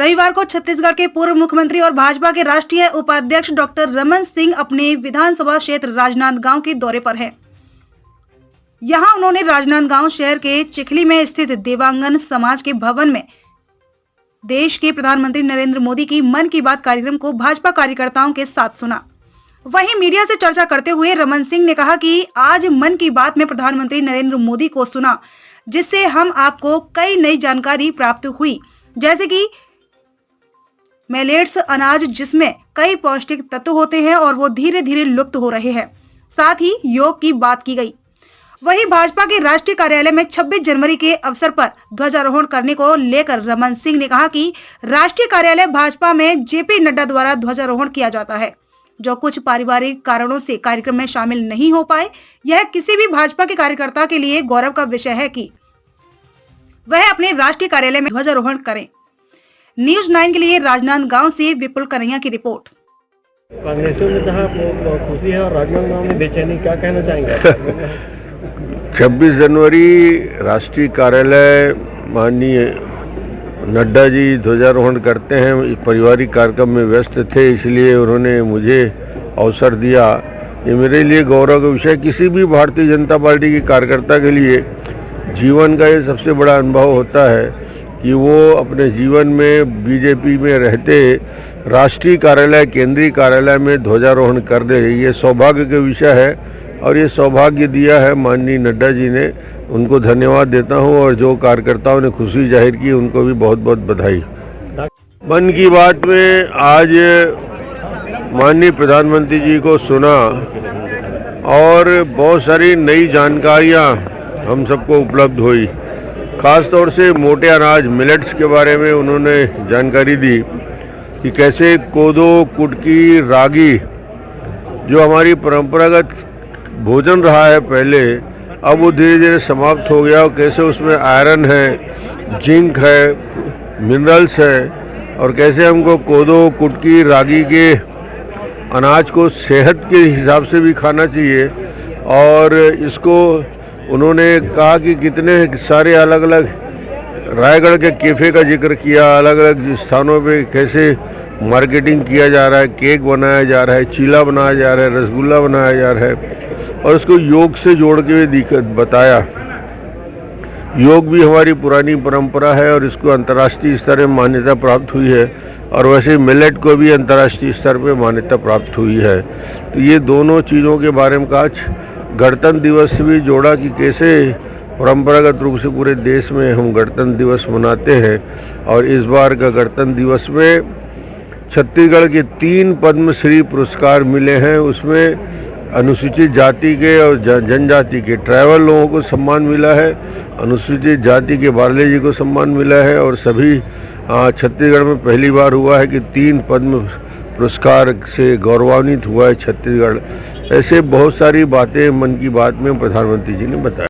रविवार को छत्तीसगढ़ के पूर्व मुख्यमंत्री और भाजपा के राष्ट्रीय उपाध्यक्ष डॉक्टर रमन सिंह अपने विधानसभा क्षेत्र राजनांदगांव के दौरे पर हैं। यहां उन्होंने राजनांदगांव शहर के चिखली में स्थित देवांगन समाज के भवन में देश के प्रधानमंत्री नरेंद्र मोदी की मन की बात कार्यक्रम को भाजपा कार्यकर्ताओं के साथ सुना। वहीं मीडिया से चर्चा करते हुए रमन सिंह ने कहा कि आज मन की बात में प्रधानमंत्री नरेंद्र मोदी को सुना, जिससे हम आपको कई नई जानकारी प्राप्त हुई, जैसे कि मिलेट्स अनाज जिसमें कई पौष्टिक तत्व होते हैं और वो धीरे धीरे लुप्त हो रहे हैं। साथ ही योग की बात की गई। वहीं भाजपा के राष्ट्रीय कार्यालय में 26 जनवरी के अवसर पर ध्वजारोहण करने को लेकर रमन सिंह ने कहा कि राष्ट्रीय कार्यालय भाजपा में जेपी नड्डा द्वारा ध्वजारोहण किया जाता है, जो कुछ पारिवारिक कारणों से कार्यक्रम में शामिल नहीं हो पाए। यह किसी भी भाजपा के कार्यकर्ता के लिए गौरव का विषय है कि वह अपने राष्ट्रीय कार्यालय में ध्वजारोहण करें। न्यूज़ 9 के लिए राजनांदगांव से विपुल कन्हैया की रिपोर्ट। कांग्रेसियों ने कहा खुशी है और राजनांदगांव में बेचैनी, क्या कहना चाहेंगे? 26 जनवरी राष्ट्रीय कार्यालय माननीय नड्डा जी ध्वजारोहण करते हैं। पारिवारिक कार्यक्रम में व्यस्त थे, इसलिए उन्होंने मुझे अवसर दिया। ये मेरे लिए गौरव का विषय। किसी भी भारतीय जनता पार्टी के कार्यकर्ता के लिए जीवन का ये सबसे बड़ा अनुभव होता है कि वो अपने जीवन में बीजेपी में रहते राष्ट्रीय कार्यालय, केंद्रीय कार्यालय में ध्वजारोहण कर दे। ये सौभाग्य का विषय है और ये सौभाग्य दिया है माननीय नड्डा जी ने। उनको धन्यवाद देता हूं और जो कार्यकर्ताओं ने खुशी जाहिर की उनको भी बहुत बहुत बधाई। मन की बात में आज माननीय प्रधानमंत्री जी को सुना और बहुत सारी नई जानकारियां हम सबको उपलब्ध हुई। खास तौर से मोटे अनाज मिलेट्स के बारे में उन्होंने जानकारी दी कि कैसे कोदो, कुटकी, रागी जो हमारी परंपरागत भोजन रहा है पहले, अब वो धीरे धीरे समाप्त हो गया और कैसे उसमें आयरन है, जिंक है, मिनरल्स है और कैसे हमको कोदो, कुटकी, रागी के अनाज को सेहत के हिसाब से भी खाना चाहिए। और इसको उन्होंने कहा कि कितने सारे अलग अलग रायगढ़ के कैफ़े का जिक्र किया, अलग अलग स्थानों पे कैसे मार्केटिंग किया जा रहा है, केक बनाया जा रहा है, चीला बनाया जा रहा है, रसगुल्ला बनाया जा रहा है और उसको योग से जोड़ के बताया। योग भी हमारी पुरानी परंपरा है और इसको अंतर्राष्ट्रीय स्तर पर मान्यता प्राप्त हुई है और वैसे मिलेट को भी अंतर्राष्ट्रीय स्तर पर मान्यता प्राप्त हुई है। तो ये दोनों चीज़ों के बारे में कहा। गणतंत्र दिवस से भी जोड़ा कि कैसे परंपरागत रूप से पूरे देश में हम गणतंत्र दिवस मनाते हैं और इस बार का गणतंत्र दिवस में छत्तीसगढ़ के 3 पद्मश्री पुरस्कार मिले हैं। उसमें अनुसूचित जाति के और जनजाति के ट्राइबल लोगों को सम्मान मिला है, अनुसूचित जाति के बारले जी को सम्मान मिला है और सभी छत्तीसगढ़ में पहली बार हुआ है कि 3 पद्म पुरस्कार से गौरवान्वित हुआ है छत्तीसगढ़। ऐसे बहुत सारी बातें मन की बात में प्रधानमंत्री जी ने बताया।